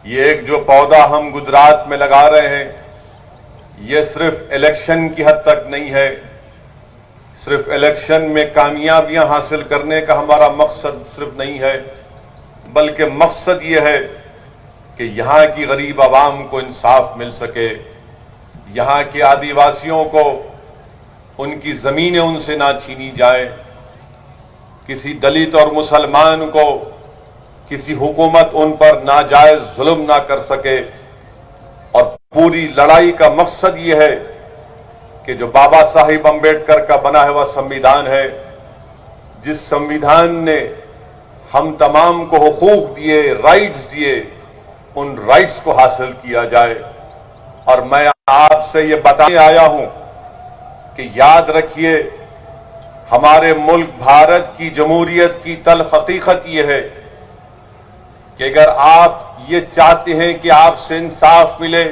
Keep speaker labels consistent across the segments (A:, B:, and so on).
A: ये एक जो पौधा हम गुजरात में लगा रहे हैं, ये सिर्फ इलेक्शन की हद तक नहीं है। सिर्फ इलेक्शन में कामयाबियां हासिल करने का हमारा मकसद सिर्फ नहीं है, बल्कि मकसद ये है कि यहाँ की गरीब आवाम को इंसाफ मिल सके, यहाँ के आदिवासियों को उनकी ज़मीनें उनसे ना छीनी जाए, किसी दलित और मुसलमान को किसी हुकूमत उन पर नाजायज जुल्म ना कर सके। और पूरी लड़ाई का मकसद ये है कि जो बाबा साहिब अम्बेडकर का बना हुआ संविधान है, जिस संविधान ने हम तमाम को हुकूक दिए, राइट्स दिए, उन राइट्स को हासिल किया जाए। और मैं आपसे ये बताने आया हूं कि याद रखिए, हमारे मुल्क भारत की जमहूरियत की तल्ख हकीकत ये है कि अगर आप ये चाहते हैं कि आपसे इंसाफ मिले,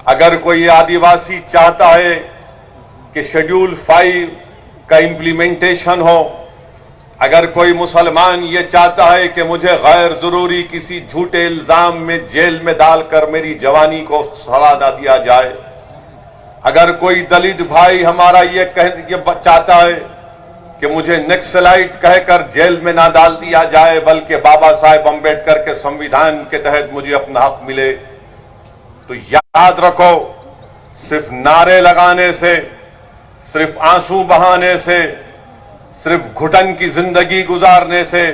A: अगर कोई आदिवासी चाहता है कि शेड्यूल 5 का इंप्लीमेंटेशन हो, अगर कोई मुसलमान ये चाहता है कि मुझे गैर जरूरी किसी झूठे इल्जाम में जेल में डालकर मेरी जवानी को सड़ा ना दिया जाए, अगर कोई दलित भाई हमारा ये चाहता है कि मुझे नक्सलाइट कहकर जेल में ना डाल दिया जाए, बल्कि बाबा साहेब अम्बेडकर के संविधान के तहत मुझे अपना हक मिले, तो याद रखो, सिर्फ नारे लगाने से, सिर्फ आंसू बहाने से, सिर्फ घुटन की जिंदगी गुजारने से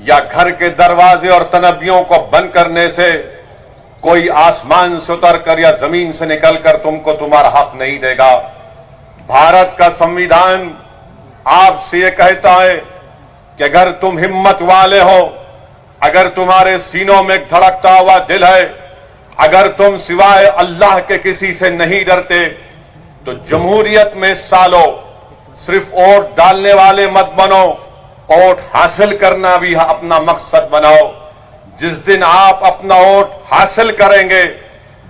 A: या घर के दरवाजे और तनबियों को बंद करने से कोई आसमान से उतरकर या जमीन से निकलकर तुमको तुम्हारा हक नहीं देगा। भारत का संविधान आपसे ये कहता है कि अगर तुम हिम्मत वाले हो, अगर तुम्हारे सीनों में एक धड़कता हुआ दिल है, अगर तुम सिवाय अल्लाह के किसी से नहीं डरते, तो जमहूरियत में सालो सिर्फ वोट डालने वाले मत बनो, वोट हासिल करना भी अपना मकसद बनाओ। जिस दिन आप अपना वोट हासिल करेंगे,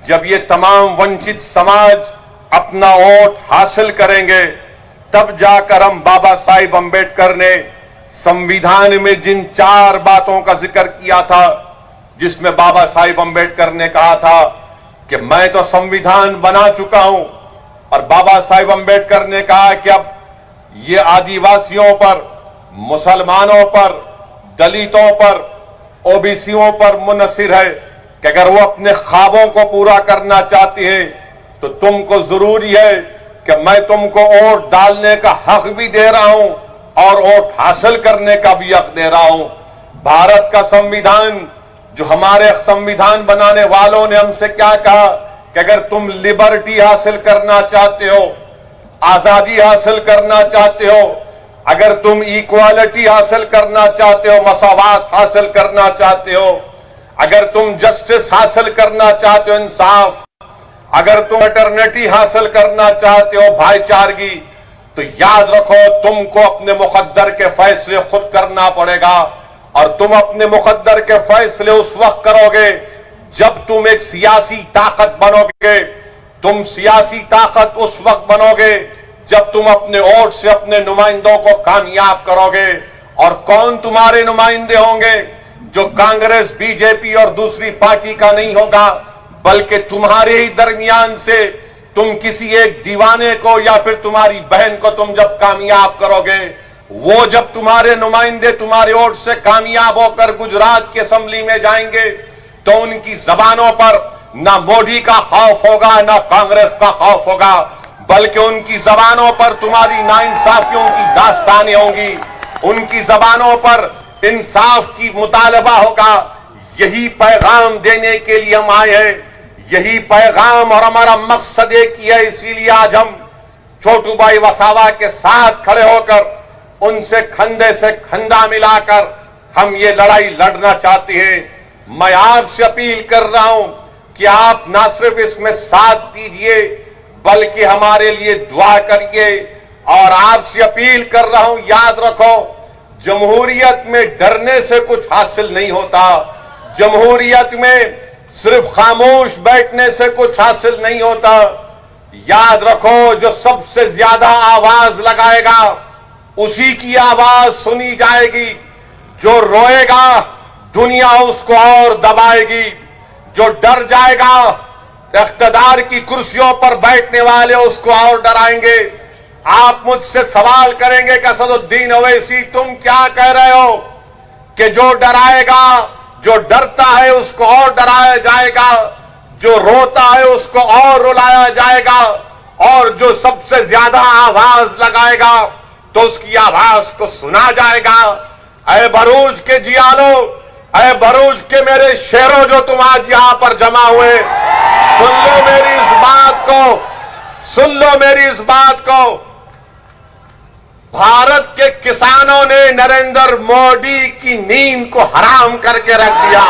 A: जब ये तमाम वंचित समाज अपना वोट हासिल करेंगे, तब जाकर हम बाबा साहिब अम्बेडकर ने संविधान में जिन 4 बातों का जिक्र किया था, जिसमें बाबा साहिब अम्बेडकर ने कहा था कि मैं तो संविधान बना चुका हूं, और बाबा साहिब अम्बेडकर ने कहा कि अब ये आदिवासियों पर, मुसलमानों पर, दलितों पर, ओबीसीयों पर मुनहसिर है कि अगर वो अपने ख्वाबों को पूरा करना चाहती हैं, तो तुमको जरूरी है कि मैं तुमको वोट डालने का हक भी दे रहा हूं और वोट हासिल करने का भी हक दे रहा हूं। भारत का संविधान, जो हमारे संविधान बनाने वालों ने हमसे क्या कहा कि अगर तुम लिबर्टी हासिल करना चाहते हो, आजादी हासिल करना चाहते हो, अगर तुम इक्वालिटी हासिल करना चाहते हो, मसावात हासिल करना चाहते हो, अगर तुम जस्टिस हासिल करना चाहते हो, इंसाफ, अगर तुम अटर्निटी हासिल करना चाहते हो, भाईचारगी, तो याद रखो, तुमको अपने मुकद्दर के फैसले खुद करना पड़ेगा। और तुम अपने मुकद्दर के फैसले उस वक्त करोगे जब तुम एक सियासी ताकत बनोगे। तुम सियासी ताकत उस वक्त बनोगे जब तुम अपने वोट से अपने नुमाइंदों को कामयाब करोगे। और कौन तुम्हारे नुमाइंदे होंगे? जो कांग्रेस, बीजेपी और दूसरी पार्टी का नहीं होगा, बल्कि तुम्हारे ही दरमियान से तुम किसी एक दीवाने को या फिर तुम्हारी बहन को तुम जब कामयाब करोगे, वो जब तुम्हारे नुमाइंदे तुम्हारे वोट से कामयाब होकर गुजरात की असेंबली में जाएंगे, तो उनकी जबानों पर ना मोदी का खौफ होगा, ना कांग्रेस का खौफ होगा, बल्कि उनकी जबानों पर तुम्हारी नाइंसाफियों की दास्तानें होंगी, उनकी जबानों पर इंसाफ की मुतालबा होगा। यही पैगाम देने के लिए हम आए हैं, यही पैगाम और हमारा मकसद एक ही है। इसीलिए आज हम छोटू भाई वसावा के साथ खड़े होकर उनसे कंधे से कंधा मिलाकर हम ये लड़ाई लड़ना चाहते हैं। मैं आपसे अपील कर रहा हूं कि आप ना सिर्फ इसमें साथ दीजिए, बल्कि हमारे लिए दुआ करिए। और आपसे अपील कर रहा हूं, याद रखो, जमहूरियत में डरने से कुछ हासिल नहीं होता, जमहूरियत में सिर्फ खामोश बैठने से कुछ हासिल नहीं होता। याद रखो, जो सबसे ज्यादा आवाज लगाएगा उसी की आवाज सुनी जाएगी। जो रोएगा दुनिया उसको और दबाएगी। जो डर जाएगा, इख्तिदार की कुर्सियों पर बैठने वाले उसको और डराएंगे। आप मुझसे सवाल करेंगे कि असदुद्दीन ओवैसी तुम क्या कह रहे हो कि जो डराएगा, जो डरता है उसको और डराया जाएगा, जो रोता है उसको और रुलाया जाएगा, और जो सबसे ज्यादा आवाज लगाएगा तो उसकी आवाज को सुना जाएगा। अय भरूच के जियालो, अय भरूच के मेरे शेरों जो तुम आज यहां पर जमा हुए, सुन लो मेरी इस बात को, सुन लो मेरी इस बात को। भारत के किसानों ने नरेंद्र मोदी की नींद को हराम करके रख दिया।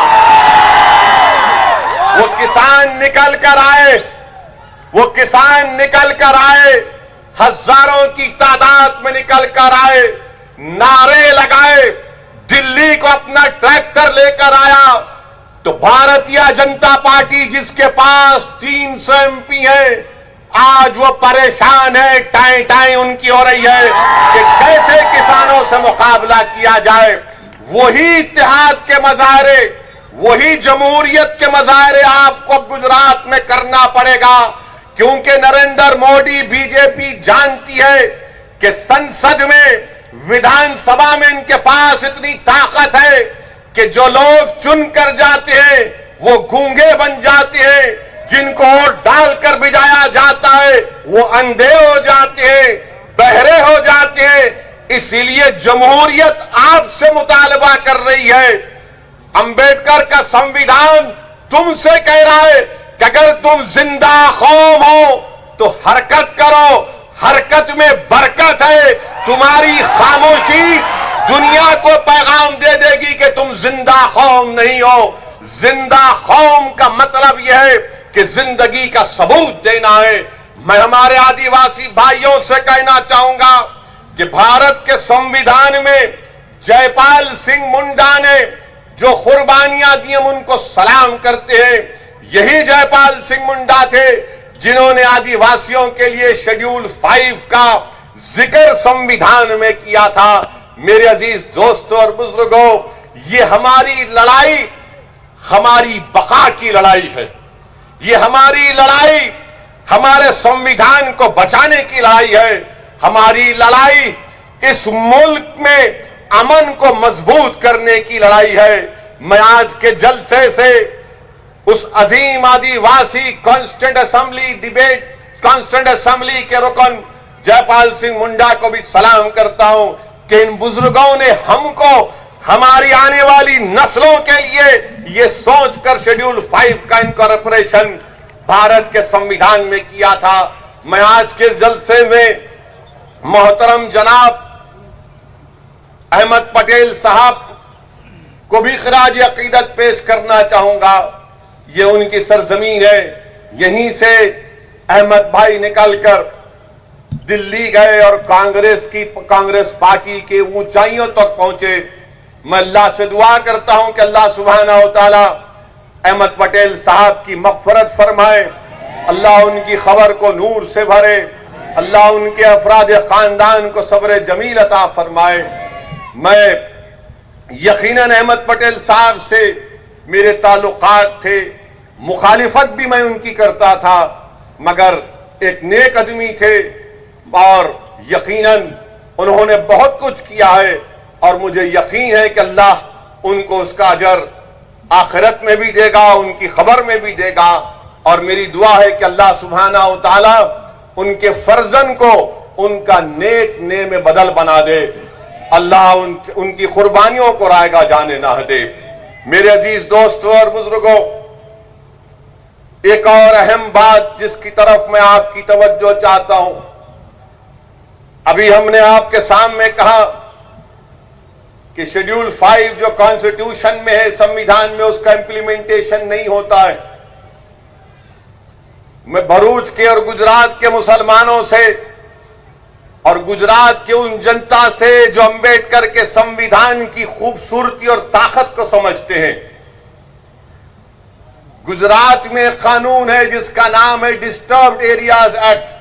A: वो किसान निकल कर आए, वो किसान निकल कर आए, हजारों की तादाद में निकल कर आए, नारे लगाए, दिल्ली को अपना ट्रैक्टर लेकर आया। तो भारतीय जनता पार्टी जिसके पास 300 एमपी है, आज वो परेशान है, टाई टाई उनकी हो रही है कि कैसे किसानों से मुकाबला किया जाए। वही इत्तेहाद के मजाहरे, वही जमहूरियत के मजाहरे आपको गुजरात में करना पड़ेगा, क्योंकि नरेंद्र मोदी, बीजेपी जानती है कि संसद में, विधानसभा में इनके पास इतनी ताकत है कि जो लोग चुन कर जाते हैं वो गूंगे बन जाते हैं, जिनको वोट डालकर भिजाया जाता है वो अंधे हो जाते हैं, बहरे हो जाते हैं। इसीलिए जमहूरियत आपसे मुतालबा कर रही है। अंबेडकर का संविधान तुमसे कह रहा है कि अगर तुम जिंदा कौम हो तो हरकत करो, हरकत में बरकत है। तुम्हारी खामोशी दुनिया को पैगाम दे देगी कि तुम जिंदा कौम नहीं हो। जिंदा कौम का मतलब यह है कि जिंदगी का सबूत देना है। मैं हमारे आदिवासी भाइयों से कहना चाहूंगा कि भारत के संविधान में जयपाल सिंह मुंडा ने जो कुर्बानियां दी हम उनको सलाम करते हैं। यही जयपाल सिंह मुंडा थे जिन्होंने आदिवासियों के लिए शेड्यूल 5 का जिक्र संविधान में किया था। मेरे अजीज दोस्तों और बुजुर्गों, ये हमारी लड़ाई हमारी बका की लड़ाई है। ये हमारी लड़ाई हमारे संविधान को बचाने की लड़ाई है। हमारी लड़ाई इस मुल्क में अमन को मजबूत करने की लड़ाई है। मैं आज के जलसे से उस अजीम आदिवासी constituent assembly debate constituent assembly के रुकन जयपाल सिंह मुंडा को भी सलाम करता हूं कि इन बुजुर्गों ने हमको, हमारी आने वाली नस्लों के लिए ये सोचकर शेड्यूल 5 का इनकॉर्पोरेशन भारत के संविधान में किया था। मैं आज के जलसे में मोहतरम जनाब अहमद पटेल साहब को भी खिराज अकीदत पेश करना चाहूंगा। ये उनकी सरजमीन है। यहीं से अहमद भाई निकलकर दिल्ली गए और कांग्रेस पार्टी के ऊंचाइयों तक पहुंचे। मैं अल्लाह से दुआ करता हूं कि अल्लाह सुब्हानहू व तआला अहमद पटेल साहब की मग़फ़िरत फरमाए, अल्लाह उनकी खबर को नूर से भरे, अल्लाह उनके अफराद खानदान को सब्र जमील अता फरमाए। मैं यकीनन अहमद पटेल साहब से मेरे ताल्लुकात थे, मुखालिफत भी मैं उनकी करता था, मगर एक नेक आदमी थे और यकीनन उन्होंने बहुत कुछ किया है और मुझे यकीन है कि अल्लाह उनको उसका अजर आखिरत में भी देगा, उनकी खबर में भी देगा। और मेरी दुआ है कि अल्लाह सुब्हानहू व तआला उनके फर्जन को उनका नेक ने में बदल बना दे। अल्लाह उनकी कुर्बानियों को रायगा जाने ना दे। मेरे अजीज दोस्तों और बुजुर्गों, एक और अहम बात जिसकी तरफ मैं आपकी तवज्जो चाहता हूं, अभी हमने आपके सामने कहा कि शेड्यूल 5 जो कॉन्स्टिट्यूशन में है, संविधान में, उसका इंप्लीमेंटेशन नहीं होता है। मैं भरूच के और गुजरात के मुसलमानों से और गुजरात के उन जनता से जो अंबेडकर के संविधान की खूबसूरती और ताकत को समझते हैं, गुजरात में एक कानून है जिसका नाम है डिस्टर्ब्ड एरियाज एक्ट,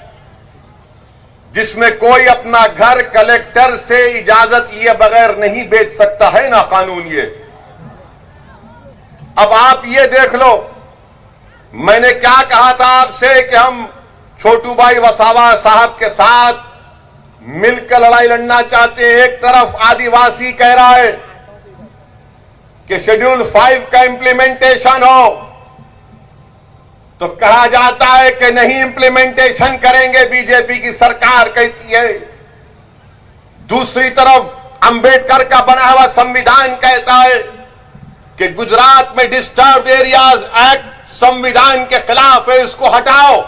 A: जिसमें कोई अपना घर कलेक्टर से इजाजत लिए बगैर नहीं बेच सकता है ना कानून ये। अब आप ये देख लो, मैंने क्या कहा था आपसे कि हम छोटू भाई वसावा साहब के साथ मिलकर लड़ाई लड़ना चाहते हैं। एक तरफ आदिवासी कह रहा है कि शेड्यूल 5 का इंप्लीमेंटेशन हो, तो कहा जाता है कि नहीं इंप्लीमेंटेशन करेंगे, बीजेपी की सरकार कहती है। दूसरी तरफ अंबेडकर का बना हुआ संविधान कहता है कि गुजरात में डिस्टर्ब्ड एरियाज एक्ट संविधान के खिलाफ है, इसको हटाओ।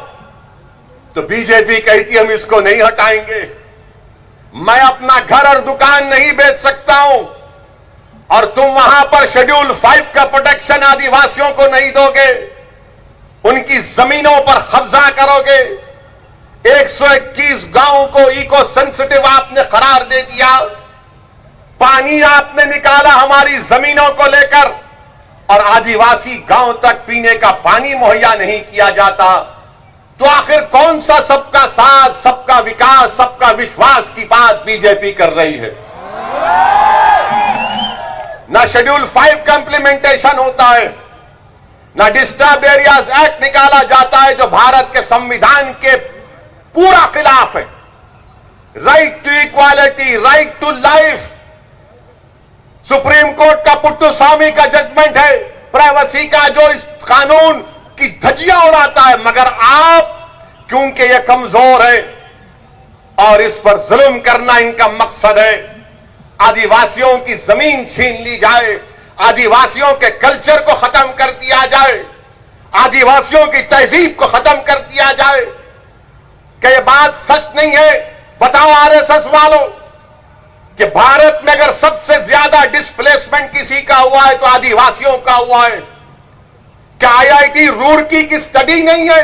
A: तो बीजेपी कहती है हम इसको नहीं हटाएंगे। मैं अपना घर और दुकान नहीं बेच सकता हूं और तुम वहां पर शेड्यूल 5 का प्रोटेक्शन आदिवासियों को नहीं दोगे, उनकी जमीनों पर कब्जा करोगे। 121 गांवों को इको सेंसिटिव आपने करार दे दिया। पानी आपने निकाला हमारी जमीनों को लेकर और आदिवासी गांव तक पीने का पानी मुहैया नहीं किया जाता। तो आखिर कौन सा सबका साथ, सबका विकास, सबका विश्वास की बात बीजेपी कर रही है? ना शेड्यूल 5 का इंप्लीमेंटेशन होता है, ना डिस्टर्ब एरियाज एक्ट निकाला जाता है जो भारत के संविधान के पूरा खिलाफ है। Right to equality, right to life, supreme court का पुट्टुस्वामी का जजमेंट है, प्राइवेसी का जो इस कानून की धज्जियां उड़ाता है। मगर आप, क्योंकि ये कमजोर है और इस पर जुल्म करना इनका मकसद है, आदिवासियों की जमीन छीन ली जाए, आदिवासियों के कल्चर को खत्म कर दिया जाए, आदिवासियों की तहजीब को खत्म कर दिया जाए। क्या ये बात सच नहीं है? बताओ आरएसएस वालों कि भारत में अगर सबसे ज्यादा डिस्प्लेसमेंट किसी का हुआ है तो आदिवासियों का हुआ है। क्या आईआईटी रुड़की की स्टडी नहीं है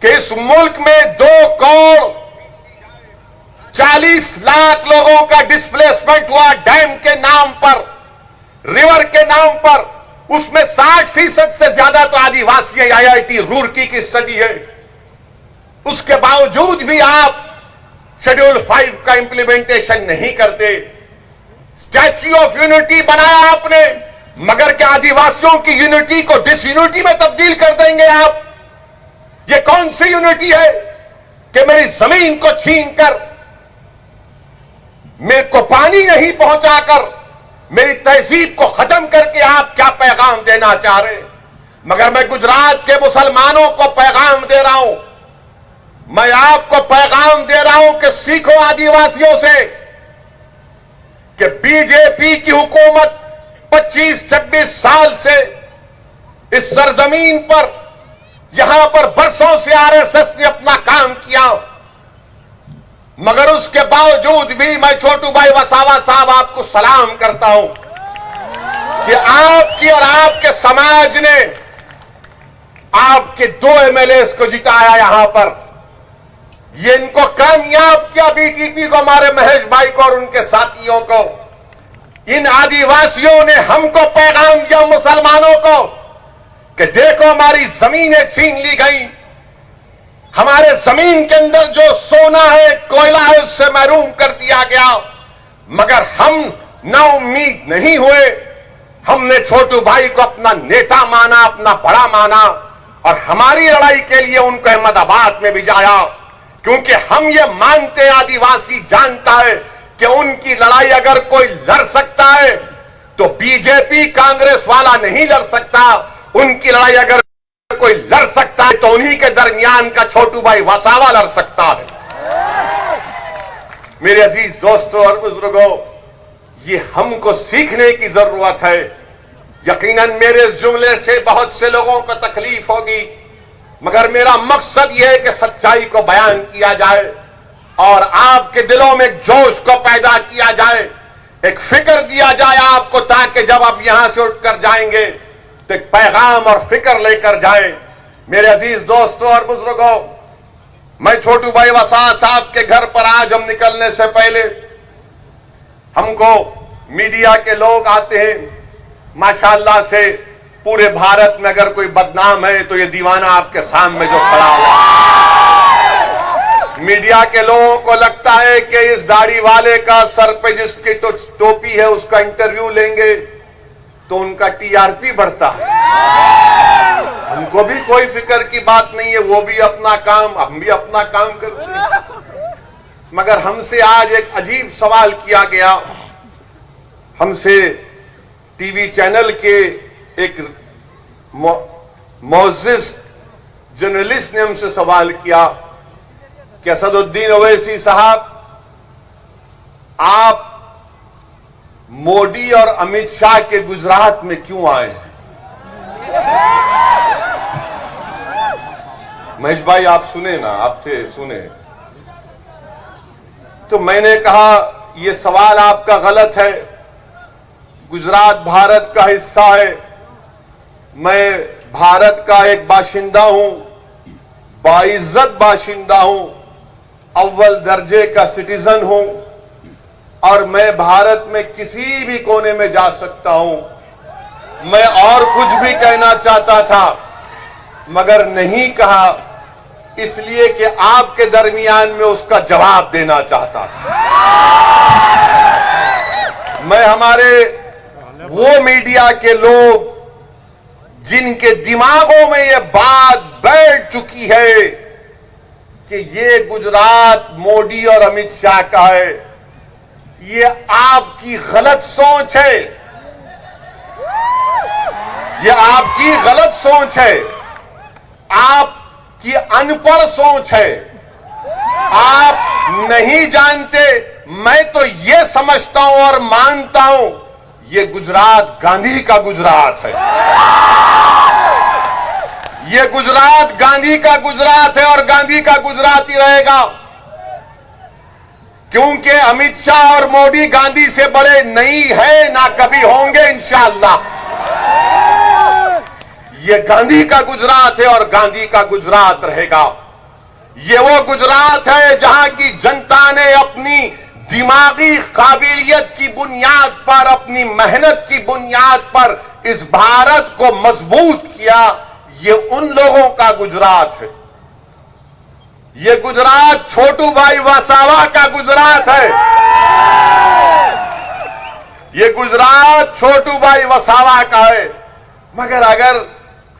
A: कि इस मुल्क में 2 करोड़ 40 लाख लोगों का डिस्प्लेसमेंट हुआ डैम के नाम पर, रिवर के नाम पर, उसमें 60% से ज्यादा तो आदिवासी है। आईआईटी रुड़की की स्टडी है। उसके बावजूद भी आप शेड्यूल 5 का इंप्लीमेंटेशन नहीं करते। स्टैच्यू ऑफ यूनिटी बनाया आपने, मगर क्या आदिवासियों की यूनिटी को डिसयूनिटी में तब्दील कर देंगे आप? ये कौन सी यूनिटी है कि मेरी जमीन को छीनकर, मेरे को पानी नहीं पहुंचाकर, मेरी तहजीब को खत्म करके आप क्या पैगाम देना चाह रहे हैं? मगर मैं गुजरात के मुसलमानों को पैगाम दे रहा हूं, मैं आपको पैगाम दे रहा हूं कि सीखो आदिवासियों से कि बीजेपी की हुकूमत 25-26 साल से इस सरजमीन पर, यहां पर बरसों से आरएसएस ने अपना काम किया, मगर उसके बावजूद भी मैं छोटू भाई वसावा साहब आपको सलाम करता हूं कि आपकी और आपके समाज ने आपके 2 एमएलएस को जिताया यहां पर। ये इनको कामयाब किया, बीटीपी को, हमारे महेश भाई को और उनके साथियों को। इन आदिवासियों ने हमको पैगाम दिया, मुसलमानों को, कि देखो हमारी जमीनें छीन ली गई, हमारे जमीन के अंदर जो सोना है, कोयला है, उससे महरूम कर दिया गया। मगर हम ना उम्मीद नहीं हुए। हमने छोटू भाई को अपना नेता माना, अपना बड़ा माना और हमारी लड़ाई के लिए उनको अहमदाबाद में भिजाया, क्योंकि हम ये मानते, आदिवासी जानता है कि उनकी लड़ाई अगर कोई लड़ सकता है तो बीजेपी कांग्रेस वाला नहीं लड़ सकता। उनकी लड़ाई अगर कोई लड़ सकता है तो उन्हीं के दरमियान का छोटू भाई वसावा लड़ सकता है। मेरे अजीज दोस्तों और बुजुर्गों, ये हमको सीखने की जरूरत है। यकीनन मेरे इस जुमले से बहुत से लोगों को तकलीफ होगी, मगर मेरा मकसद यह है कि सच्चाई को बयान किया जाए और आपके दिलों में जोश को पैदा किया जाए, एक फिक्र दिया जाए आपको, ताकि जब आप यहां से उठकर जाएंगे तो एक पैगाम और फिक्र लेकर जाए। मेरे अजीज दोस्तों और बुजुर्गों, मैं छोटू भाई वसावा साहब के घर पर आज हम निकलने से पहले, हमको मीडिया के लोग आते हैं, माशाअल्लाह से पूरे भारत में अगर कोई बदनाम है तो ये दीवाना आपके सामने जो खड़ा हुआ। मीडिया के लोगों को लगता है कि इस दाढ़ी वाले का सर पे जिसकी टोपी है उसका इंटरव्यू लेंगे, तो उनका टीआरपी बढ़ता है। हमको भी कोई फिक्र की बात नहीं है, वो भी अपना काम, हम भी अपना काम करते हैं। मगर हमसे आज एक अजीब सवाल किया गया। हमसे टीवी चैनल के एक मोअज़्ज़िज़ जर्नलिस्ट ने हमसे सवाल किया कि असदुद्दीन ओवैसी साहब, आप मोदी और अमित शाह के गुजरात में क्यों आए हैं? महेश भाई आप सुने ना, आप थे, सुने। तो मैंने कहा यह सवाल आपका गलत है। गुजरात भारत का हिस्सा है, मैं भारत का एक बाशिंदा हूं, बाइज्जत बाशिंदा हूं, अव्वल दर्जे का सिटीजन हूं और मैं भारत में किसी भी कोने में जा सकता हूं। मैं और कुछ भी कहना चाहता था मगर नहीं कहा, इसलिए कि आपके दरमियान में उसका जवाब देना चाहता था। मैं हमारे वो मीडिया के लोग जिनके दिमागों में ये बात बैठ चुकी है कि ये गुजरात मोदी और अमित शाह का है, ये आपकी गलत सोच है, ये आपकी गलत सोच है, आपकी अनपढ़ सोच है, आप नहीं जानते। मैं तो ये समझता हूं और मानता हूं ये गुजरात गांधी का गुजरात है, ये गुजरात गांधी का गुजरात है और गांधी का गुजरात ही रहेगा, क्योंकि अमित शाह और मोदी गांधी से बड़े नहीं है, ना कभी होंगे इंशाअल्लाह। ये गांधी का गुजरात है और गांधी का गुजरात रहेगा। ये वो गुजरात है जहां की जनता ने अपनी दिमागी काबिलियत की बुनियाद पर, अपनी मेहनत की बुनियाद पर इस भारत को मजबूत किया। ये उन लोगों का गुजरात है। ये गुजरात छोटू भाई वसावा का गुजरात है। ये गुजरात छोटू भाई वसावा का है। मगर अगर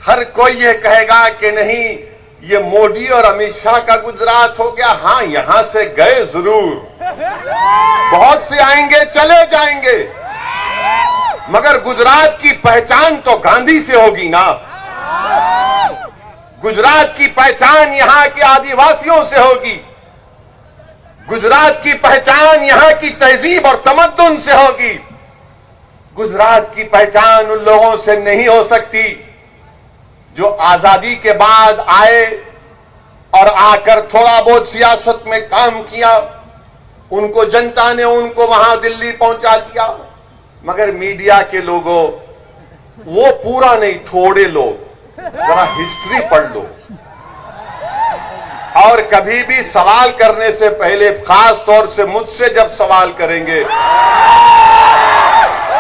A: हर कोई ये कहेगा कि नहीं ये मोदी और अमित शाह का गुजरात हो गया, हां यहां से गए जरूर, बहुत से आएंगे चले जाएंगे, मगर गुजरात की पहचान तो गांधी से होगी ना। गुजरात की पहचान यहां के आदिवासियों से होगी, गुजरात की पहचान यहां की तहजीब और तमद्दुन से होगी। गुजरात की पहचान उन लोगों से नहीं हो सकती जो आजादी के बाद आए और आकर थोड़ा बहुत सियासत में काम किया, उनको जनता ने उनको वहां दिल्ली पहुंचा दिया। मगर मीडिया के लोगों, वो पूरा नहीं, थोड़े लोग, जरा हिस्ट्री पढ़ लो और कभी भी सवाल करने से पहले, खास तौर से मुझसे जब सवाल करेंगे,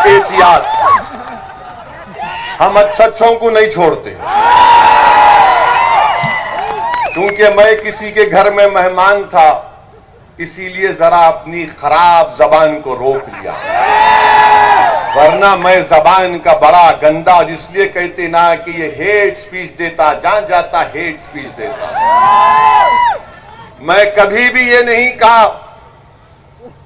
A: एहतियात से। हम अच्छों को नहीं छोड़ते, क्योंकि मैं किसी के घर में मेहमान था, इसीलिए जरा अपनी खराब जबान को रोक लिया, वरना मैं जबान का बड़ा गंदा, इसलिए कहते ना कि ये हेट स्पीच देता, जहां जाता हेट स्पीच देता। मैं कभी भी ये नहीं कहा,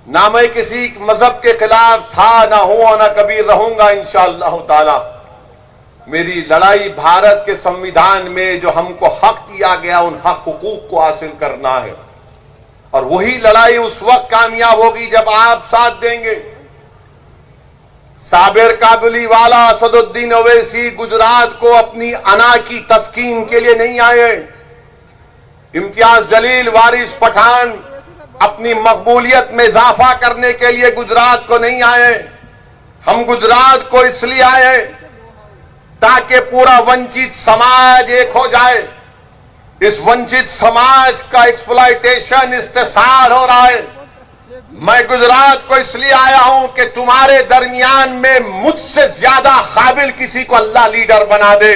A: ना मैं किसी मजहब के खिलाफ था, ना हूं और ना कभी रहूंगा इंशाअल्लाह ताला। मेरी लड़ाई भारत के संविधान में जो हमको हक दिया गया, उन हक हुकूक को हासिल करना है, और वही लड़ाई उस वक्त कामयाब होगी जब आप साथ देंगे। साबिर काबुलीवाला, असदुद्दीन ओवैसी गुजरात को अपनी अना की तस्कीन के लिए नहीं आए। इम्तियाज जलील, वारिस पठान अपनी मकबूलियत में इजाफा करने के लिए गुजरात को नहीं आए। हम गुजरात को इसलिए आए ताकि पूरा वंचित समाज एक हो जाए। इस वंचित समाज का एक्सप्लॉयटेशन, इस्तेसाल हो रहा है। मैं गुजरात को इसलिए आया हूं कि तुम्हारे दरमियान में मुझसे ज्यादा काबिल किसी को अल्लाह लीडर बना दे,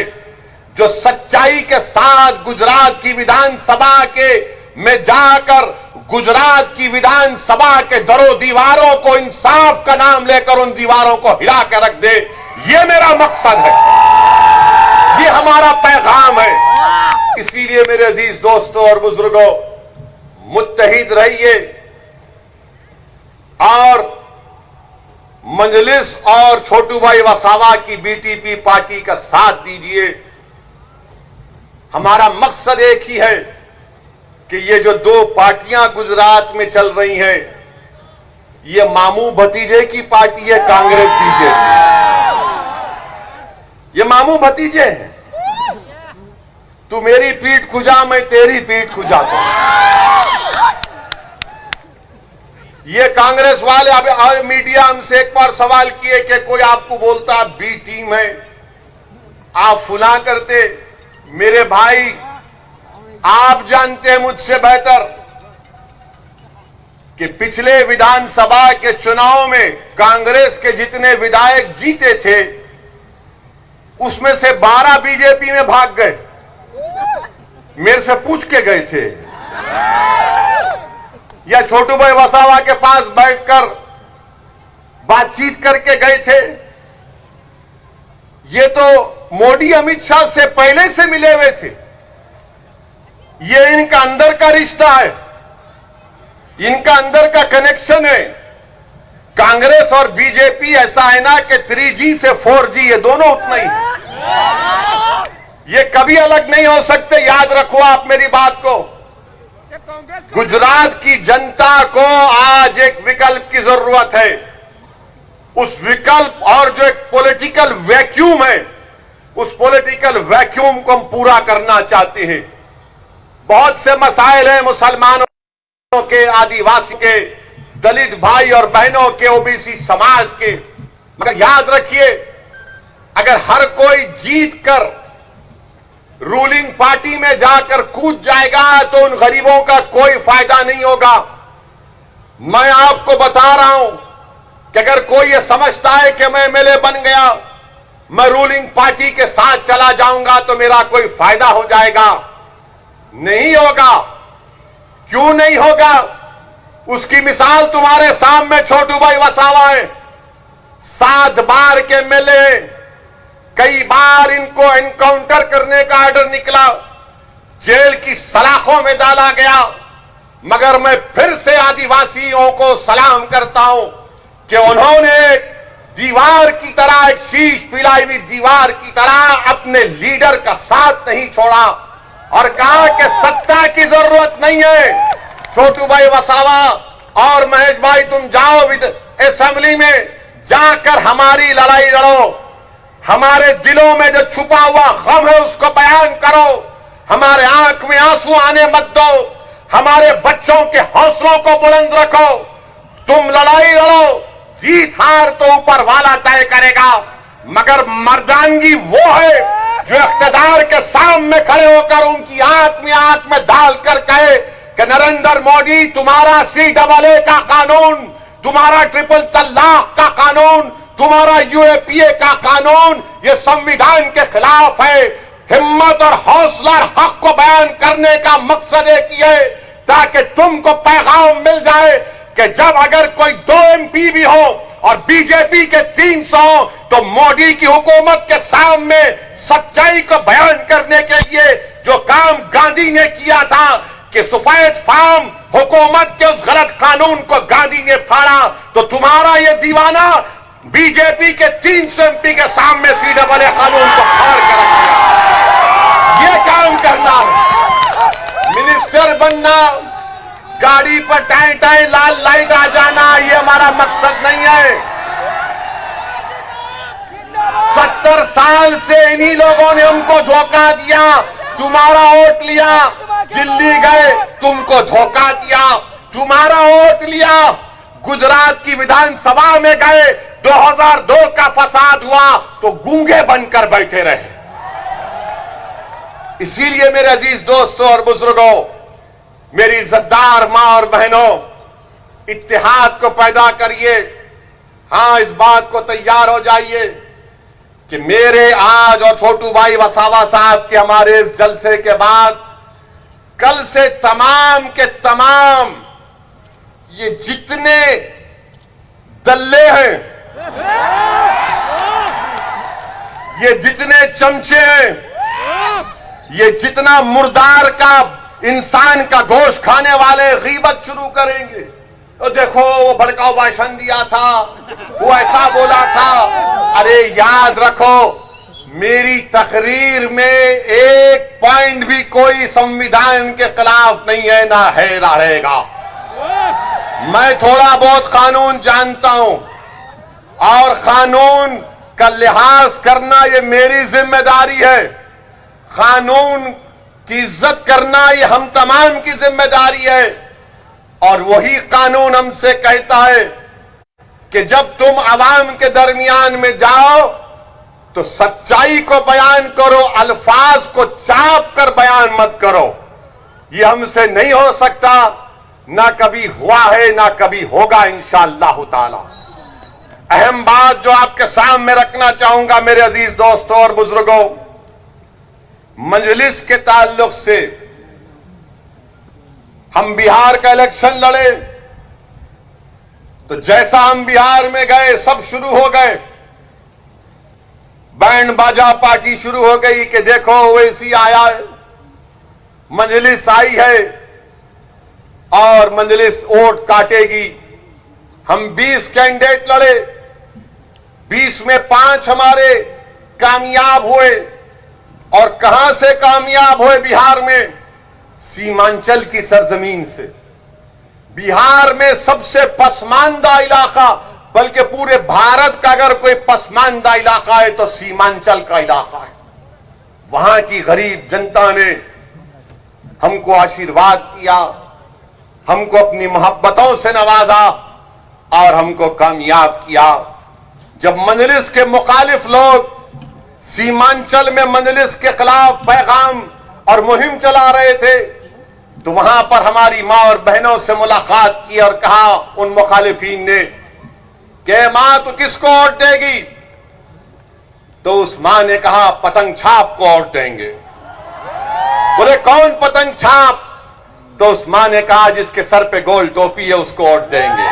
A: जो सच्चाई के साथ गुजरात की विधानसभा के में जाकर गुजरात की विधानसभा के दरों दीवारों को इंसाफ का नाम लेकर उन दीवारों को हिला कर रख दे। ये मेरा मकसद है, ये हमारा पैगाम है। इसीलिए मेरे अजीज दोस्तों और बुजुर्गों, मुत्तहिद रहिए और मजलिस और छोटू भाई वसावा की बीटीपी पार्टी का साथ दीजिए। हमारा मकसद एक ही है कि ये जो दो पार्टियां गुजरात में चल रही हैं, ये मामू भतीजे की पार्टी है, कांग्रेस बीजेपी। ये मामू भतीजे हैं। तू मेरी पीठ खुजा, मैं तेरी पीठ खुजाता हूं। ये कांग्रेस वाले अब मीडिया हमसे एक बार सवाल किए कि कोई आपको बोलता बी टीम है, आप फुला करते। मेरे भाई, आप जानते हैं मुझसे बेहतर कि पिछले विधानसभा के चुनाव में कांग्रेस के जितने विधायक जीते थे, उसमें से 12 बीजेपी में भाग गए। मेरे से पूछ के गए थे, या छोटू भाई वसावा के पास बैठकर बातचीत करके गए थे। ये तो मोदी अमित शाह से पहले से मिले हुए थे। ये इनका अंदर का रिश्ता है, इनका अंदर का कनेक्शन है। कांग्रेस और बीजेपी ऐसा है ना कि 3G से 4G, ये दोनों उतना ही है। ये कभी अलग नहीं हो सकते, याद रखो आप मेरी बात को। गुजरात की जनता को आज एक विकल्प की जरूरत है। उस विकल्प और जो एक पॉलिटिकल वैक्यूम है, उस पॉलिटिकल वैक्यूम को हम पूरा करना चाहते हैं। बहुत से मसाइल हैं मुसलमानों के, आदिवासी के, दलित भाई और बहनों के, ओबीसी समाज के, मगर याद रखिए, अगर हर कोई जीत कर रूलिंग पार्टी में जाकर कूद जाएगा तो उन गरीबों का कोई फायदा नहीं होगा। मैं आपको बता रहा हूं कि अगर कोई ये समझता है कि मैं एमएलए बन गया, मैं रूलिंग पार्टी के साथ चला जाऊंगा तो मेरा कोई फायदा हो जाएगा, नहीं होगा। क्यों नहीं होगा? उसकी मिसाल तुम्हारे सामने छोटू भाई वसावा है। 7 बार के एमएलए, कई बार इनको एनकाउंटर करने का ऑर्डर निकला, जेल की सलाखों में डाला गया, मगर मैं फिर से आदिवासियों को सलाम करता हूं कि उन्होंने दीवार की तरह, एक शीश पिलाई हुई दीवार की तरह अपने लीडर का साथ नहीं छोड़ा और कहा कि सत्ता की जरूरत नहीं है। छोटू भाई वसावा और महेश भाई, तुम जाओ असेंबली में जाकर हमारी लड़ाई लड़ो, हमारे दिलों में जो छुपा हुआ गम है उसको बयान करो, हमारे आंख में आंसू आने मत दो, हमारे बच्चों के हौसलों को बुलंद रखो। तुम लड़ाई लड़ो, जीत हार तो ऊपर वाला तय करेगा, मगर मर्दानगी वो है जो इख्तिदार के सामने खड़े होकर उनकी आंख में डालकर कहे कि नरेंद्र मोदी, तुम्हारा CAA का कानून, तुम्हारा ट्रिपल तलाक का कानून, तुम्हारा UAPA का कानून, ये संविधान के खिलाफ है। हिम्मत और हौसला और हक को बयान करने का मकसद एक ही है ताकि तुमको पैगाम मिल जाए कि जब अगर कोई 2 MP भी हो और बीजेपी के 300 हो तो मोदी की हुकूमत के सामने सच्चाई को बयान करने के लिए जो काम गांधी ने किया था कि सफेद फार्म हुकूमत के उस गलत कानून को गांधी ने फाड़ा, तो तुम्हारा ये दीवाना बीजेपी के 300 MP के सामने CAA कानून को फाड़ कर रखा। ये काम करना है। मिनिस्टर बनना, गाड़ी पर टाई टाई लाल लाइट आ जाना, ये हमारा मकसद नहीं है। 70 साल से इन्हीं लोगों ने हमको धोखा दिया। तुम्हारा वोट लिया, दिल्ली गए, तुमको धोखा दिया। तुम्हारा वोट लिया, गुजरात की विधानसभा में गए, 2002 का फसाद हुआ तो गूंगे बनकर बैठे रहे। इसीलिए मेरे अजीज दोस्तों और बुजुर्गों, मेरी इज्जतदार मां और बहनों, इत्तेहाद को पैदा करिए। हां, इस बात को तैयार हो जाइए कि मेरे आज और छोटू भाई वसावा साहब के हमारे इस जलसे के बाद कल से तमाम के तमाम ये जितने दल्ले हैं, ये जितने चमचे हैं, ये जितना मुर्दार का इंसान का गोश्त खाने वाले गीबत शुरू करेंगे, तो देखो वो भड़काऊ भाषण दिया था, वो ऐसा बोला था। अरे याद रखो, मेरी तकरीर में एक पॉइंट भी कोई संविधान के खिलाफ नहीं है, ना है ना रहेगा। मैं थोड़ा बहुत कानून जानता हूं और कानून का लिहाज करना ये मेरी जिम्मेदारी है। कानून की इज्जत करना ये हम तमाम की जिम्मेदारी है। और वही कानून हमसे कहता है कि जब तुम आवाम के दरमियान में जाओ तो सच्चाई को बयान करो, अल्फाज को चाप कर बयान मत करो। ये हमसे नहीं हो सकता, ना कभी हुआ है ना कभी होगा इंशाअल्लाह ताला। अहम बात जो आपके सामने रखना चाहूंगा मेरे अजीज दोस्तों और बुजुर्गों, मजलिस के ताल्लुक से हम बिहार का इलेक्शन लड़े तो जैसा हम बिहार में गए सब शुरू हो गए, बैंड बाजा पार्टी शुरू हो गई कि देखो ओवैसी आया है, मजलिस आई है और मजलिस वोट काटेगी। हम 20 कैंडिडेट लड़े, 20 में 5 हमारे कामयाब हुए। और कहां से कामयाब हुए बिहार में? सीमांचल की सरजमीन से। बिहार में सबसे पसमानदा इलाका, बल्कि पूरे भारत का अगर कोई पसमानदा इलाका है तो सीमांचल का इलाका है। वहां की गरीब जनता ने हमको आशीर्वाद किया, हमको अपनी मोहब्बतों से नवाजा और हमको कामयाब किया। जब मजलिस के मुखालिफ लोग सीमांचल में मजलिस के खिलाफ पैगाम और मुहिम चला रहे थे तो वहां पर हमारी मां और बहनों से मुलाकात की और कहा उन मुखालिफीन ने कि मां तू किसको वोट देगी? तो उस मां ने कहा पतंग छाप को वोट देंगे। बोले कौन पतंग छाप? तो उस मां ने कहा जिसके सर पे गोल टोपी है उसको वोट देंगे।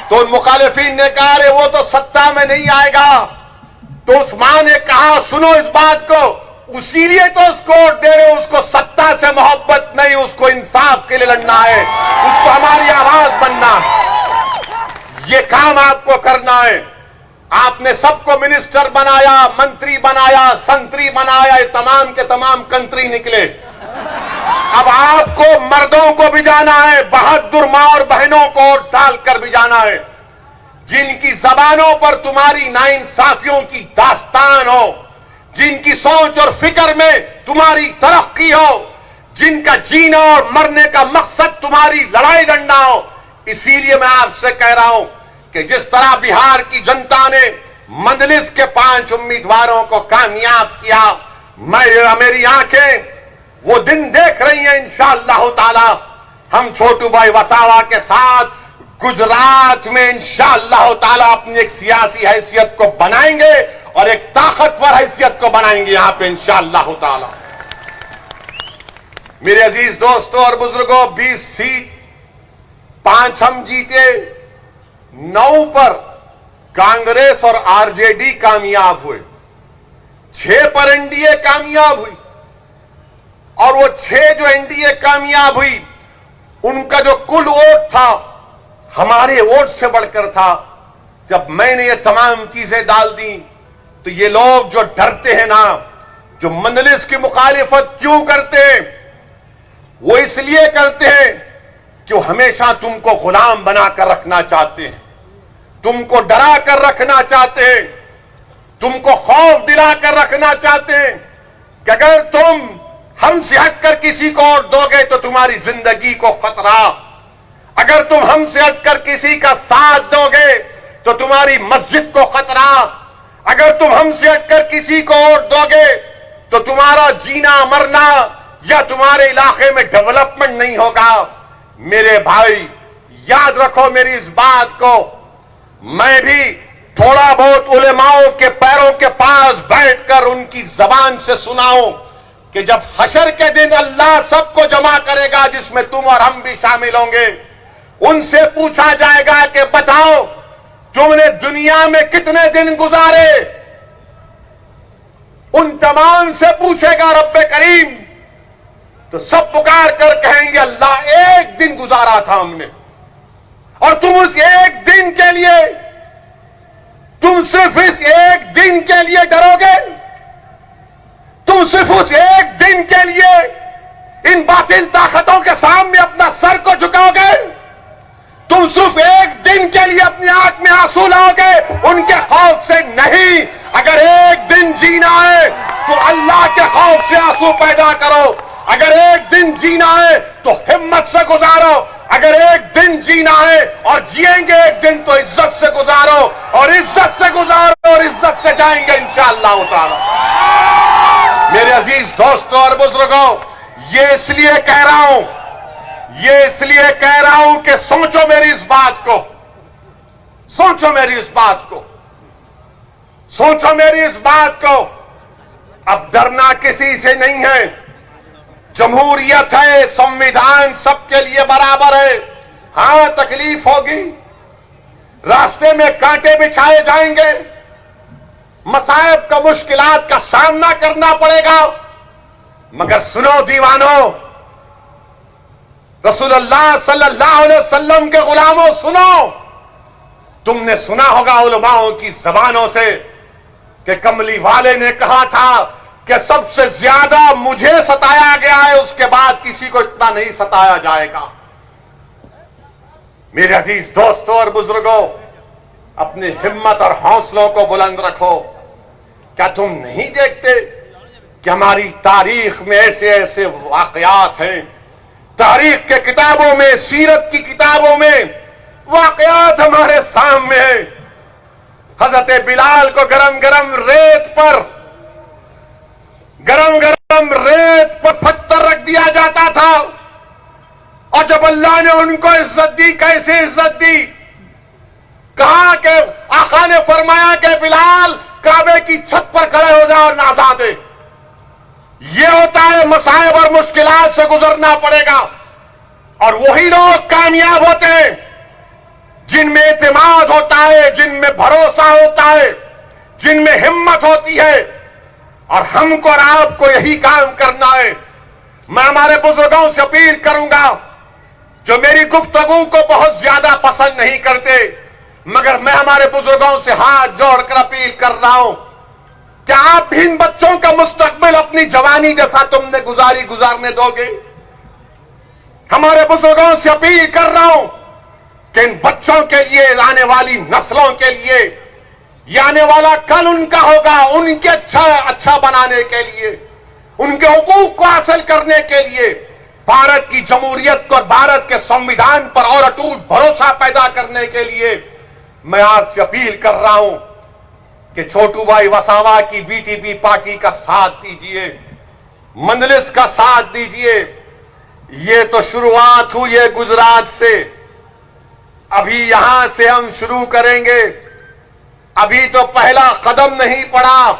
A: तो उन मुखालिफीन ने कहा अरे वो तो सत्ता में नहीं आएगा। तो उस मां ने कहा सुनो इस बात को, उसीलिए तो उसको वोट दे रहे हो, उसको सत्ता से मोहब्बत नहीं, उसको इंसाफ के लिए लड़ना है, उसको हमारी आवाज बनना है। ये काम आपको करना है। आपने सबको मिनिस्टर बनाया, मंत्री बनाया, संतरी बनाया, ये तमाम के तमाम कंत्री निकले। अब आपको मर्दों को भी जाना है, बहादुर मां और बहनों को वोट डालकर भी जाना है, जिनकी जबानों पर तुम्हारी नाइंसाफियों की दास्तान हो, जिनकी सोच और फिक्र में तुम्हारी तरक्की हो, जिनका जीना और मरने का मकसद तुम्हारी लड़ाई लड़ना हो। इसीलिए मैं आपसे कह रहा हूं कि जिस तरह बिहार की जनता ने मजलिस के 5 उम्मीदवारों को कामयाब किया, मेरी आंखें वो दिन देख रही हैं इंशाअल्लाह ताला। हम छोटू भाई वसावा के साथ गुजरात में इंशाअल्लाह ताला अपनी एक सियासी हैसियत को बनाएंगे और एक ताकतवर हैसियत को बनाएंगे यहां पे इंशाअल्लाह ताला। मेरे अजीज दोस्तों और बुजुर्गों, 20 सीट 5 हम जीते, 9 पर कांग्रेस और आरजेडी कामयाब हुए, 6 पर एनडीए कामयाब हुई। और वो 6 जो एनडीए कामयाब हुई उनका जो कुल वोट था हमारे वोट से बढ़कर था। जब मैंने ये तमाम चीजें डाल दी तो ये लोग जो डरते हैं ना, जो मजलिस की मुखालिफत क्यों करते हैं, वो इसलिए करते हैं कि वो हमेशा तुमको गुलाम बनाकर रखना चाहते हैं, तुमको डरा कर रखना चाहते हैं, तुमको खौफ दिलाकर रखना चाहते हैं कि अगर तुम हमसे हटकर किसी को वोट दोगे तो तुम्हारी जिंदगी को खतरा, अगर तुम हमसे हटकर किसी का साथ दोगे तो तुम्हारी मस्जिद को खतरा, अगर तुम हमसे हटकर किसी को वोट दोगे तो तुम्हारा जीना मरना या तुम्हारे इलाके में डेवलपमेंट नहीं होगा। मेरे भाई याद रखो मेरी इस बात को। मैं भी थोड़ा बहुत उलेमाओं के पैरों के पास बैठकर उनकी जबान से सुनाऊं कि जब हशर के दिन अल्लाह सबको जमा करेगा, जिसमें तुम और हम भी शामिल होंगे, उनसे पूछा जाएगा कि बताओ तुमने दुनिया में कितने दिन गुजारे? उन तमाम से पूछेगा रब्बे करीम, तो सब पुकार कर कहेंगे अल्लाह एक दिन गुजारा था हमने, और तुम उस एक दिन के लिए, तुम सिर्फ इस एक दिन के लिए डरोगे, तुम सिर्फ उस एक दिन के लिए इन बातिल ताकतों के सामने अपना सर को झुकाओगे, तुम सिर्फ एक दिन के लिए अपनी आंख में आंसू लाओगे उनके खौफ से नहीं। अगर एक दिन जीना है तो अल्लाह के खौफ से आंसू पैदा करो, अगर एक दिन जीना है तो हिम्मत से गुजारो, अगर एक दिन जीना है और जिएंगे एक दिन तो इज्जत से गुजारो, और इज्जत से गुजारो और इज्जत से जाएंगे इंशाअल्लाह ताला। मेरे अजीज दोस्तों और बुजुर्गों, ये इसलिए कह रहा हूं कि सोचो मेरी इस बात को, सोचो मेरी इस बात को, सोचो मेरी इस बात को। अब डरना किसी से नहीं है, जमहूरियत है, संविधान सबके लिए बराबर है। हां, तकलीफ होगी, रास्ते में कांटे बिछाए जाएंगे, मसाइब का, मुश्किलात का सामना करना पड़ेगा, मगर सुनो दीवानों, रसूलुल्लाह सल्लल्लाहु अलैहि वसल्लम के गुलामों, सुनो। तुमने सुना होगा उलमाओं की जबानों से कि कमली वाले ने कहा था कि सबसे ज्यादा मुझे सताया गया है, उसके बाद किसी को इतना नहीं सताया जाएगा। मेरे अजीज दोस्तों और बुजुर्गों, अपनी हिम्मत और हौसलों को बुलंद रखो। क्या तुम नहीं देखते कि हमारी तारीख में ऐसे ऐसे वाकयात हैं, तारीख के किताबों में, सीरत की किताबों में वाकयात हमारे सामने हैं। हजरत बिलाल को गरम गरम रेत पर पत्थर रख दिया जाता था, और जब अल्लाह ने उनको इज्जत दी, कैसे इज्जत दी, कहा कि आका ने फरमाया कि बिलाल काबे की छत पर खड़े हो जाओ और नाजा दे। ये होता है, मसाइब और मुश्किलात से गुजरना पड़ेगा, और वही लोग कामयाब होते हैं जिनमें एतमाद होता है, जिनमें भरोसा होता है, जिनमें हिम्मत होती है। और हमको और आपको यही काम करना है। मैं हमारे बुजुर्गों से अपील करूंगा, जो मेरी गुफ्तगू को बहुत ज्यादा पसंद नहीं करते, मगर मैं हमारे बुजुर्गों से हाथ जोड़कर अपील कर रहा हूं, क्या आप भी इन बच्चों का मुस्तकबिल अपनी जवानी जैसा तुमने गुजारने दोगे? हमारे बुजुर्गों से अपील कर रहा हूं कि इन बच्चों के लिए, आने वाली नस्लों के लिए, ये आने वाला कल उनका होगा, उनके अच्छा बनाने के लिए, उनके हुकूक को हासिल करने के लिए, भारत की जमहूरियत को, भारत के संविधान पर और अटूट भरोसा पैदा करने के लिए मैं आपसे अपील कर रहा हूं कि छोटू भाई वसावा की बीटीपी पार्टी का साथ दीजिए, मंजलिस का साथ दीजिए। ये तो शुरुआत हुई है गुजरात से, अभी यहां से हम शुरू करेंगे। अभी तो पहला कदम नहीं पड़ा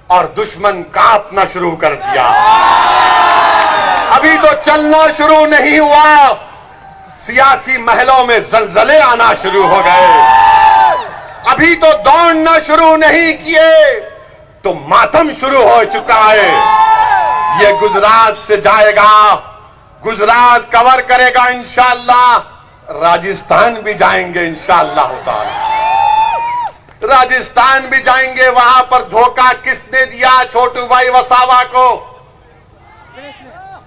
A: और दुश्मन कांपना शुरू कर दिया। अभी तो चलना शुरू नहीं हुआ, सियासी महलों में जलजले आना शुरू हो गए। अभी तो दौड़ना शुरू नहीं किए तो मातम शुरू हो चुका है। ये गुजरात से जाएगा, गुजरात कवर करेगा इंशाअल्लाह, राजस्थान भी जाएंगे इंशाअल्लाह ताला, राजस्थान भी जाएंगे। वहां पर धोखा किसने दिया छोटू भाई वसावा को?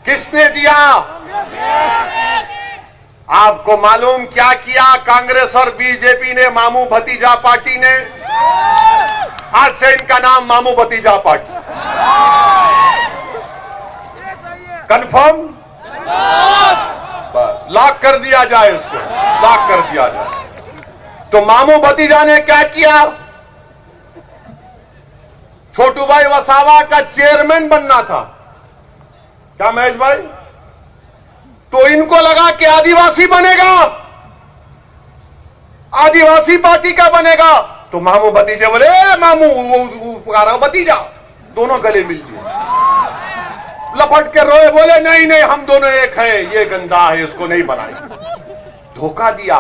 A: किसने दिया? आपको मालूम क्या किया कांग्रेस और बीजेपी ने, मामू भतीजा पार्टी ने? आज से इनका नाम मामू भतीजा पार्टी। कंफर्म? बस लॉक कर दिया जाए, इसको लॉक कर दिया जाए। तो मामू भतीजा ने क्या किया? छोटू भाई वसावा का चेयरमैन बनना था, क्या महेश भाई? तो इनको लगा कि आदिवासी बनेगा, आदिवासी पार्टी का बनेगा। तो मामू भतीजे बोले, मामू पुकारा भतीजा, दोनों गले मिल गए, लपट के रोए, बोले नहीं नहीं हम दोनों एक हैं, ये गंदा है, इसको नहीं बनाएंगे। धोखा दिया,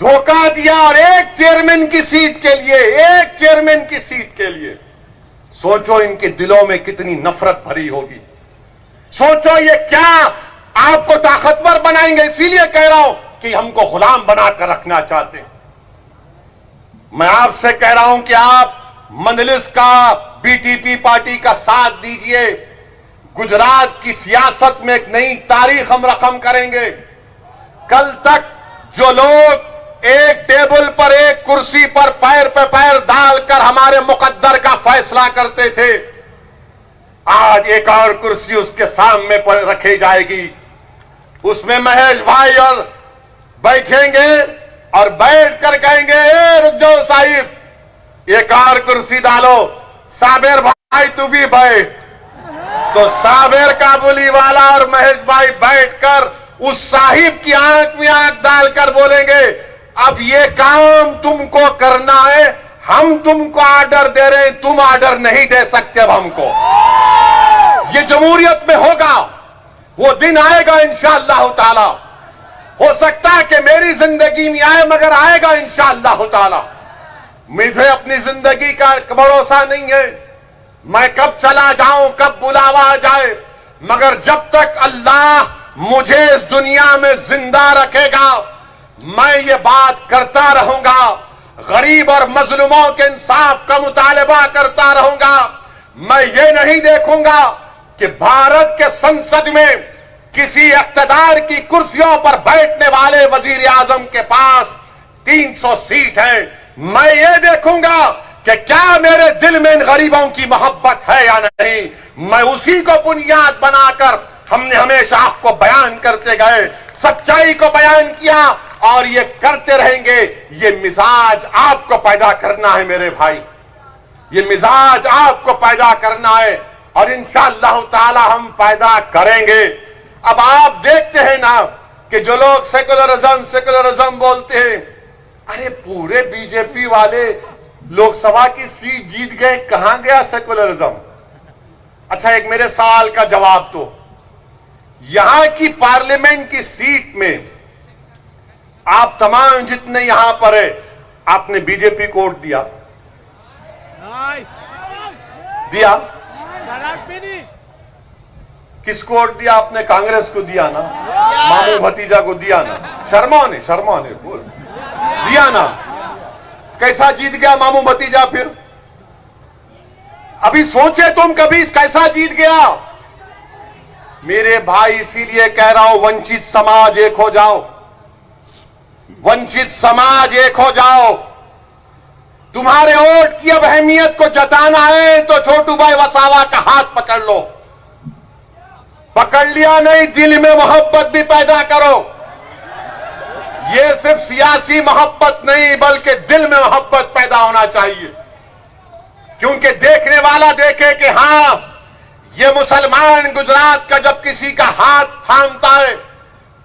A: धोखा दिया। और एक चेयरमैन की सीट के लिए, एक चेयरमैन की सीट के लिए सोचो इनके दिलों में कितनी नफरत भरी होगी। सोचो ये क्या आपको ताकतवर बनाएंगे। इसीलिए कह रहा हूं कि हमको गुलाम बनाकर रखना चाहते हैं। मैं आपसे कह रहा हूं कि आप मंजलिस का, बीटीपी पार्टी का साथ दीजिए। गुजरात की सियासत में एक नई तारीख हम रकम करेंगे। कल तक जो लोग एक टेबल पर, एक कुर्सी पर पैर पे पैर डालकर हमारे मुकद्दर का फैसला करते थे, आज एक और कुर्सी उसके सामने पर रखी जाएगी। उसमें महेश भाई और बैठेंगे और बैठकर कहेंगे, ए रुक जाओ साहिब, एक और कुर्सी डालो, साबिर भाई तू भी बैठ। तो साबिर काबुली वाला और महेश भाई बैठकर उस साहिब की आंख में आंख डालकर बोलेंगे, अब ये काम तुमको करना है, हम तुमको ऑर्डर दे रहे हैं, तुम ऑर्डर नहीं दे सकते अब हमको। ये जमहूरियत में होगा, वो दिन आएगा इंशाअल्लाह ताला। हो सकता है कि मेरी जिंदगी में आए, मगर आएगा इंशाअल्लाह ताला। मुझे अपनी जिंदगी का भरोसा नहीं है, मैं कब चला जाऊं, कब बुलावा आ जाए, मगर जब तक अल्लाह मुझे इस दुनिया में जिंदा रखेगा, मैं ये बात करता रहूंगा। गरीब और मजलूमों के इंसाफ का मुतालबा करता रहूंगा। मैं ये नहीं देखूंगा कि भारत के संसद में किसी इख्तिदार की कुर्सियों पर बैठने वाले वजीर आजम के पास 300 सीट है। मैं ये देखूंगा कि क्या मेरे दिल में इन गरीबों की मोहब्बत है या नहीं। मैं उसी को बुनियाद बनाकर हमने हमेशा हक को बयान करते गए, सच्चाई को बयान किया और ये करते रहेंगे। ये मिजाज आपको पैदा करना है मेरे भाई, ये मिजाज आपको पैदा करना है और इंशाअल्लाह ताला हम पैदा करेंगे। अब आप देखते हैं ना कि जो लोग सेकुलरिज्म बोलते हैं, अरे पूरे बीजेपी वाले लोकसभा की सीट जीत गए, कहां गया सेकुलरिज्म? अच्छा, एक मेरे सवाल का जवाब दो। यहां की पार्लियामेंट की सीट में आप तमाम जितने यहां पर है, आपने बीजेपी को वोट दिया? दिया? किसको वोट दिया आपने? कांग्रेस को दिया ना, मामू भतीजा को दिया ना, शर्मा ने बोल दिया ना। कैसा जीत गया मामू भतीजा? फिर अभी सोचे तुम कभी कैसा जीत गया मेरे भाई। इसीलिए कह रहा हूं, वंचित समाज एक हो जाओ, वंचित समाज एक हो जाओ। तुम्हारे वोट की अब अहमियत को जताना है तो छोटू भाई वसावा का हाथ पकड़ लो। पकड़ लिया नहीं, दिल में मोहब्बत भी पैदा करो। ये सिर्फ सियासी मोहब्बत नहीं, बल्कि दिल में मोहब्बत पैदा होना चाहिए। क्योंकि देखने वाला देखे कि हां, ये मुसलमान गुजरात का जब किसी का हाथ थामता है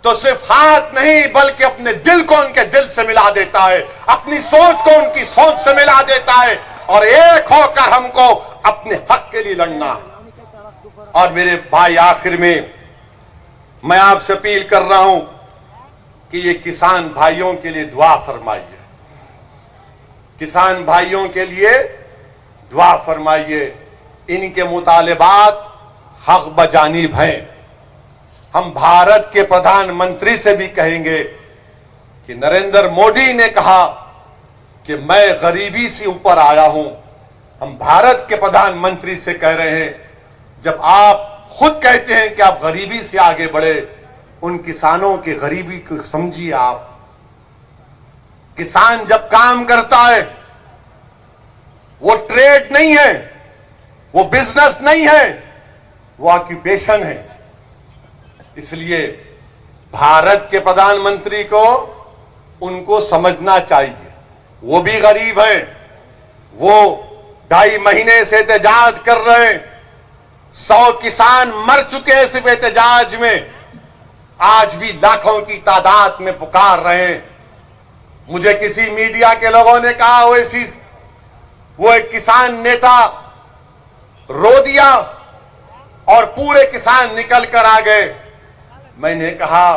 A: तो सिर्फ हाथ नहीं बल्कि अपने दिल को उनके दिल से मिला देता है, अपनी सोच को उनकी सोच से मिला देता है और एक होकर हमको अपने हक के लिए लड़ना। और मेरे भाई, आखिर में मैं आपसे अपील कर रहा हूं कि ये किसान भाइयों के लिए दुआ फरमाइए, किसान भाइयों के लिए दुआ फरमाइए। इनके मुतालिबात हक बजानिब हैं। हम भारत के प्रधानमंत्री से भी कहेंगे कि नरेंद्र मोदी ने कहा कि मैं गरीबी से ऊपर आया हूं। हम भारत के प्रधानमंत्री से कह रहे हैं, जब आप खुद कहते हैं कि आप गरीबी से आगे बढ़े, उन किसानों की गरीबी को समझिए आप। किसान जब काम करता है, वो ट्रेड नहीं है, वो बिजनेस नहीं है, वो ऑक्यूपेशन है। इसलिए भारत के प्रधानमंत्री को उनको समझना चाहिए। वो भी गरीब है, वो 2.5 महीने से एहतजाज कर रहे हैं। 100 किसान मर चुके हैं सिर्फ एहतजाज में, आज भी लाखों की तादाद में पुकार रहे हैं। मुझे किसी मीडिया के लोगों ने कहा वो एक किसान नेता रो दिया और पूरे किसान निकल कर आ गए। मैंने कहा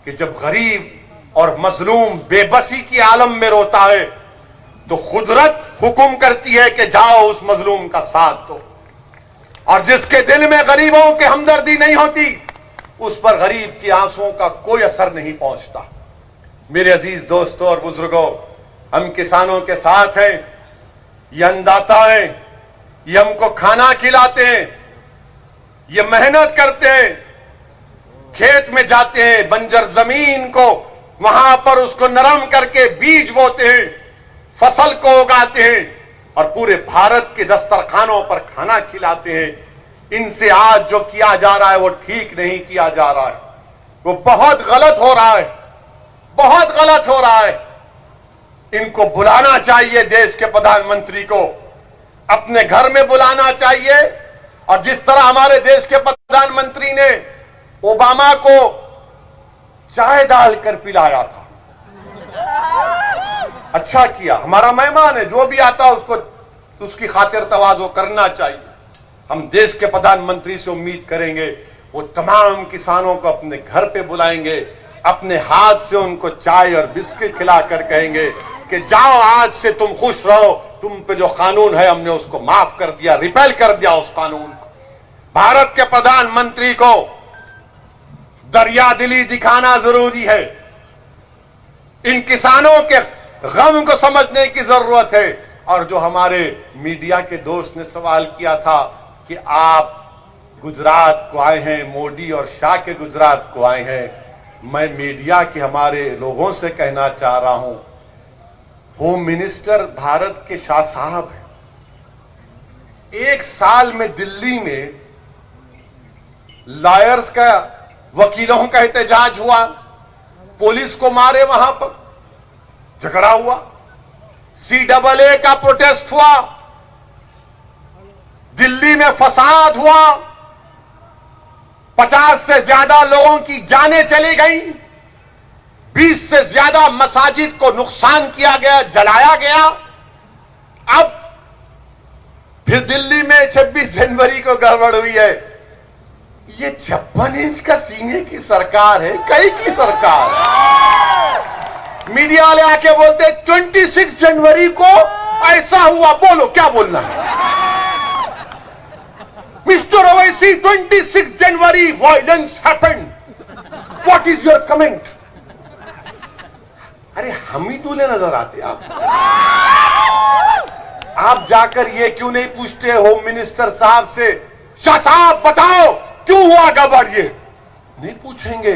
A: कि जब गरीब और मजलूम बेबसी की आलम में रोता है तो हुक्म करती है कि जाओ उस मजलूम का साथ दो, और जिसके दिल में गरीबों की हमदर्दी नहीं होती उस पर गरीब की आंसुओं का कोई असर नहीं पहुंचता। मेरे अजीज दोस्तों और बुजुर्गों, हम किसानों के साथ हैं, ये अन्नदाता हैं, ये हमको खाना खिलाते हैं, ये मेहनत करते हैं, खेत में जाते हैं, बंजर जमीन को वहां पर उसको नरम करके बीज बोते हैं, फसल को उगाते हैं और पूरे भारत के दस्तरखानों पर खाना खिलाते हैं। इनसे आज जो किया जा रहा है वो ठीक नहीं किया जा रहा है, वो बहुत गलत हो रहा है, बहुत गलत हो रहा है। इनको बुलाना चाहिए, देश के प्रधानमंत्री को अपने घर में बुलाना चाहिए, और जिस तरह हमारे देश के प्रधानमंत्री ने ओबामा को चाय डालकर पिलाया था, अच्छा किया। हमारा मेहमान है, जो भी आता है उसको उसकी खातिर तवाज़ो करना चाहिए। हम देश के प्रधानमंत्री से उम्मीद करेंगे वो तमाम किसानों को अपने घर पे बुलाएंगे, अपने हाथ से उनको चाय और बिस्किट खिलाकर कहेंगे कि जाओ, आज से तुम खुश रहो, तुम पे जो कानून है हमने उसको माफ कर दिया, रिपेल कर दिया उस कानून को। भारत के प्रधानमंत्री को दरिया दिली दिखाना जरूरी है, इन किसानों के गम को समझने की जरूरत है। और जो हमारे मीडिया के दोस्त ने सवाल किया था कि आप गुजरात को आए हैं, मोदी और शाह के गुजरात को आए हैं, मैं मीडिया के हमारे लोगों से कहना चाह रहा हूं, होम मिनिस्टर भारत के शाह साहब हैं। एक साल में दिल्ली में लॉयर्स का, वकीलों का एहतजाज हुआ, पुलिस को मारे, वहां पर झगड़ा हुआ, CAA का प्रोटेस्ट हुआ, दिल्ली में फसाद हुआ, 50 से ज्यादा लोगों की जानें चली गई, 20 से ज्यादा मसाजिद को नुकसान किया गया, जलाया गया। अब फिर दिल्ली में 26 जनवरी को गड़बड़ हुई है। ये 56 इंच का सीने की सरकार है, कई की सरकार है। मीडिया वाले आके बोलते 26 जनवरी को ऐसा हुआ, बोलो क्या बोलना है mister Owaisi, 26 January violence happened, what is your comment? अरे हम ही दूल्हे नजर आते आप जाकर ये क्यों नहीं पूछते होम मिनिस्टर साहब से, शाह साहब बताओ क्यों हुआ गड़बड़? ये नहीं पूछेंगे,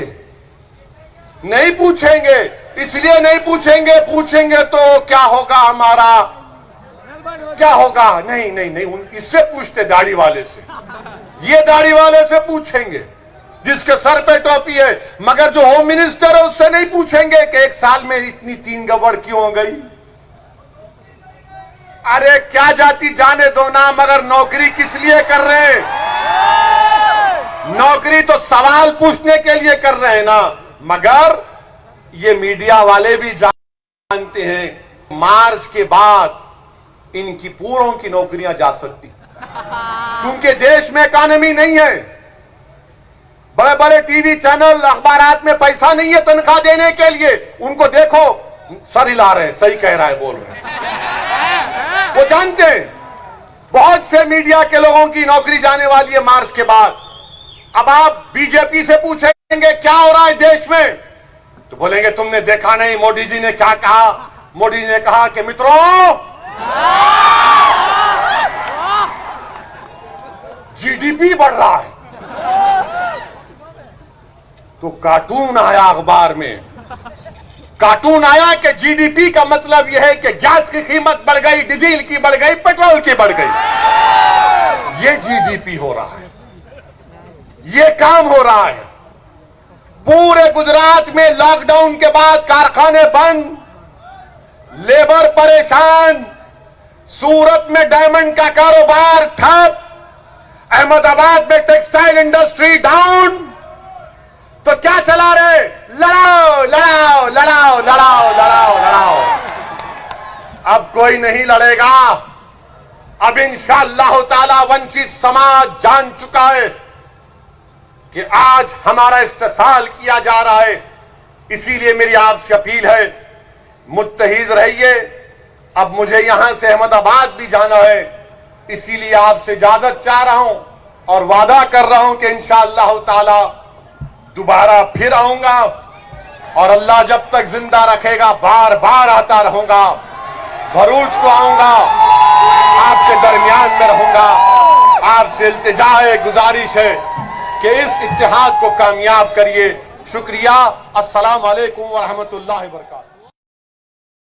A: नहीं पूछेंगे। इसलिए नहीं पूछेंगे, पूछेंगे तो क्या होगा, हमारा क्या होगा? नहीं नहीं नहीं, इससे पूछते, दाढ़ी वाले से, ये दाढ़ी वाले से पूछेंगे जिसके सर पे टोपी है। मगर जो होम मिनिस्टर है उससे नहीं पूछेंगे कि एक साल में इतनी 3 गड़बड़ क्यों हो गई। अरे क्या जाति जाने दो ना, मगर नौकरी किस लिए कर रहे हैं? नौकरी तो सवाल पूछने के लिए कर रहे हैं ना। मगर ये मीडिया वाले भी जानते हैं मार्च के बाद इनकी पूरों की नौकरियां जा सकती, क्योंकि देश में इकॉनमी नहीं है, बड़े बड़े टीवी चैनल अखबारात में पैसा नहीं है तनख्वाह देने के लिए। उनको देखो सर हिला रहे हैं, सही कह रहा है, बोल रहे हैं, वो जानते हैं बहुत से मीडिया के लोगों की नौकरी जाने वाली है मार्च के बाद। अब आप बीजेपी से पूछेंगे क्या हो रहा है देश में, तो बोलेंगे तुमने देखा नहीं मोदी जी ने क्या कहा। मोदी जी ने कहा कि मित्रों जीडीपी बढ़ रहा है, तो कार्टून आया अखबार में, कार्टून आया कि जीडीपी का मतलब यह है कि गैस की कीमत बढ़ गई, डीजल की बढ़ गई, पेट्रोल की बढ़ गई। ये जीडीपी हो रहा है, ये काम हो रहा है। पूरे गुजरात में लॉकडाउन के बाद कारखाने बंद, लेबर परेशान, सूरत में डायमंड का कारोबार ठप, अहमदाबाद में टेक्सटाइल इंडस्ट्री डाउन। तो क्या चला रहे? लड़ाओ लड़ाओ लड़ाओ लड़ाओ लड़ाओ लड़ाओ। अब कोई नहीं लड़ेगा। अब इंशाअल्लाह ताला वंचित समाज जान चुका है कि आज हमारा इस्तेसाल किया जा रहा है। इसीलिए मेरी आपसे अपील है, मुत्तहिद रहिए, अब मुझे यहां से अहमदाबाद भी जाना है, इसीलिए आपसे इजाजत चाह रहा हूं और वादा कर रहा हूं कि इंशाअल्लाह ताला दोबारा फिर आऊंगा और अल्लाह जब तक जिंदा रखेगा बार बार आता रहूंगा। भरूच को आऊंगा, आपके दरमियान में रहूंगा। आपसे इल्तिजा है, गुजारिश है कि इस इत्तेहाद को कामयाब करिए। शुक्रिया। अस्सलाम वालेकुम व रहमतुल्लाहि व बरकातहू।